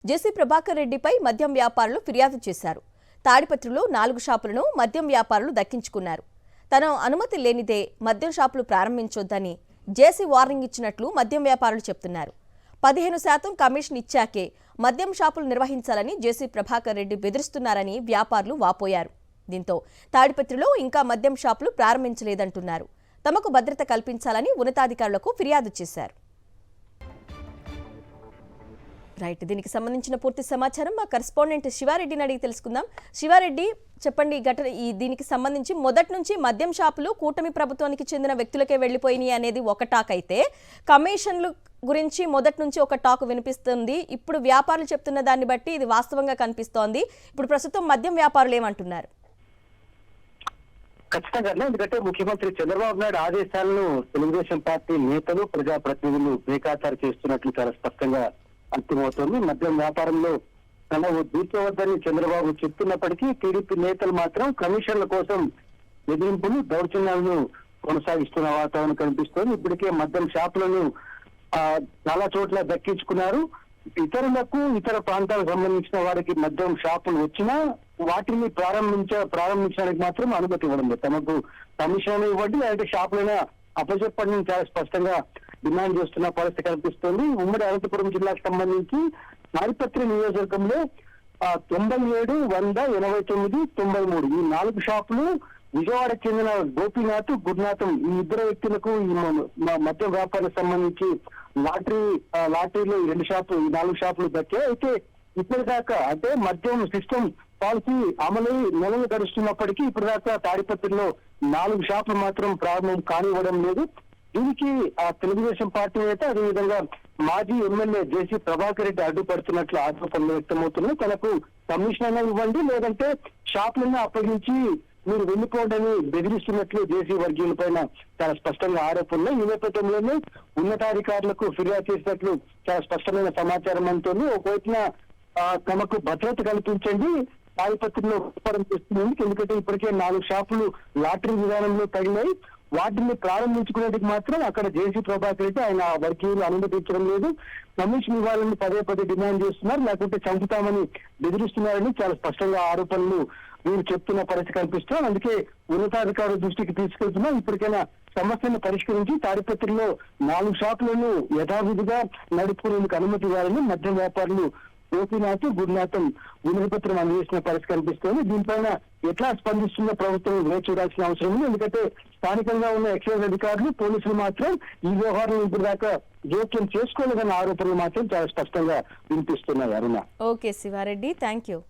జేసీ ప్రభాకర్ రెడ్డిపై మద్యం వ్యాపారులు ఫిర్యాదు చేశారు. తాడిపత్రిలో 4 షాపులను మద్యం వ్యాపారులు దక్కించుకున్నారు. తన అనుమతి లేనిదే మద్యం షాపులు ప్రారంభించొద్దని జేసీ వార్నింగ్ ఇచ్చినట్లు మద్యం వ్యాపారులు చెప్తున్నారు. 15% కమిషన్ ఇచ్చాకే మద్యం షాపులు నిర్వహించాలని జేసీ ప్రభాకర్ రెడ్డి బెదిరిస్తున్నారని వ్యాపారులు వాపోయారు. దీంతో తాడిపత్రిలో ఇంకా మద్యం షాపులు ప్రారంభించలేదంటున్నారు. తమకు భద్రత కల్పించాలని ఉన్నతాధికారులకు ఫిర్యాదు చేశారు. రైట్, దీనికి సంబంధించిన పూర్తి సమాచారం మా కరెస్పాండెంట్ శివారెడ్డిని అడిగి తెలుసుకుందాం. శివారెడ్డి, చెప్పండి, దీనికి సంబంధించి మొదటి నుంచి మద్యం షాపులు కూటమి ప్రభుత్వానికి చెందిన వ్యక్తులకే వెళ్లిపోయినాయి అనేది ఒక టాక్ అయితే, కమిషన్లు గురించి మొదటి నుంచి ఒక టాక్ వినిపిస్తుంది. ఇప్పుడు వ్యాపారులు చెప్తున్న దాన్ని బట్టి ఇది వాస్తవంగా కనిపిస్తోంది. ఇప్పుడు ప్రస్తుతం మద్యం వ్యాపారులు ఏమంటున్నారు? ఖచ్చితంగా, ఎందుకంటే ముఖ్యమంత్రి చంద్రబాబు నాయుడు ఆదేశాలను తెలుగుదేశం పార్టీ నేతలు ప్రజాప్రతినిధులు బేఖాతరు చేస్తున్నట్లు చాలా స్పష్టంగా అర్థమవుతోంది. మద్యం వ్యాపారంలో తన దూర్చవద్దని చంద్రబాబు చెప్తున్నప్పటికీ టీడీపీ నేతలు మాత్రం కమిషన్ల కోసం బెదిరింపులు, దౌర్జన్యాలను కొనసాగిస్తున్న వాతావరణం కనిపిస్తోంది. ఇప్పటికే మద్యం షాపులను చాలా చోట్ల దక్కించుకున్నారు. ఇతరులకు, ఇతర ప్రాంతాలకు సంబంధించిన వారికి మద్యం షాపులు వచ్చినా వాటిని ప్రారంభించడానికి మాత్రం అనుమతి ఇవ్వడం లేదు. తమకు కమిషన్ ఇవ్వండి, లేదంటే షాపులైనా అప్పచెప్పండి చాలా స్పష్టంగా డిమాండ్ చేస్తున్న పరిస్థితి కనిపిస్తోంది. ఉమ్మడి అనంతపురం జిల్లాకు సంబంధించి తాడిపత్రి నియోజకవర్గంలో 97, 100, 89, 93 ఈ 4 షాపులు విజయవాడకు చెందిన గోపీనాథ్, గురునాథం ఈ ఇద్దరు వ్యక్తులకు ఈ మద్య వ్యాపారానికి సంబంధించి లాటరీలో ఈ 4 షాపులు దక్కాయి. అయితే ఇప్పటిదాకా అంటే మద్యం సిస్టమ్ పాలసీ అమలై నెలలు గడుస్తున్నప్పటికీ ఇప్పటిదాకా తాడిపత్రిలో 4 షాపులు మాత్రం ప్రారంభం కానివ్వడం లేదు. దీనికి తెలుగుదేశం పార్టీ నేత, అదేవిధంగా మాజీ ఎమ్మెల్యే జేసీ ప్రభాకర్ రెడ్డి అడ్డుపడుతున్నట్లు ఆరోపణలు వ్యక్తమవుతున్నాయి. తనకు కమిషన్ అయినా ఇవ్వండి, లేదంటే షాపులన్నా అప్పగించి మీరు వెళ్ళిపోండి అని బెదిరిస్తున్నట్లు జేసీ వర్గీయుల పైన చాలా స్పష్టంగా ఆరోపణలు. ఈ నేపథ్యంలోనే ఉన్నతాధికారులకు ఫిర్యాదు చేసినట్లు చాలా స్పష్టమైన సమాచారం అందుతోంది. ఒకవైపున తమకు భద్రత కల్పించండి, తాడిపత్రిలో వ్యాపారం చేస్తున్నందుకు, ఎందుకంటే ఇప్పటికే 4 షాపులు లాటరీ విధానంలో తగిలాయి. వాటిని ప్రారంభించుకునేందుకు మాత్రం అక్కడ జేసీ ప్రభాకర్ రెడ్డి ఆయన వర్గీయులు అనుమతించడం లేదు. కమిషన్ ఇవ్వాలని పదే డిమాండ్ చేస్తున్నారు, లేకుంటే చంపుతామని బెదిరిస్తున్నారని చాలా స్పష్టంగా ఆరోపణలు వీరు చెప్తున్న పరిస్థితి కనిపిస్తున్నారు. అందుకే ఉన్నతాధికారుల దృష్టికి తీసుకెళ్తున్నాం. ఇప్పటికైనా సమస్యను పరిష్కరించి తాడిపత్రిలో 4 షాపులను యథావిధిగా నడుపుకునేందుకు అనుమతి ఇవ్వాలని మద్యం వ్యాపారులు గోపీనాథ్, గురునాథం వినతిపత్రం అందజేసిన పరిస్థితి కనిపిస్తోంది. దీనిపైన ఎట్లా స్పందిస్తుందో ప్రభుత్వం వేచి చూడాల్సిన అవసరం ఉంది. ఎందుకంటే స్థానికంగా ఉన్న ఎక్సైజ్ అధికారులు, పోలీసులు మాత్రం ఈ వ్యవహారం ఇప్పుడు దాకా జోక్యం చేసుకోలేదన్న ఆరోపణలు మాత్రం చాలా స్పష్టంగా వినిపిస్తున్నాయి. Aruna. Okay Shivareddy, thank you.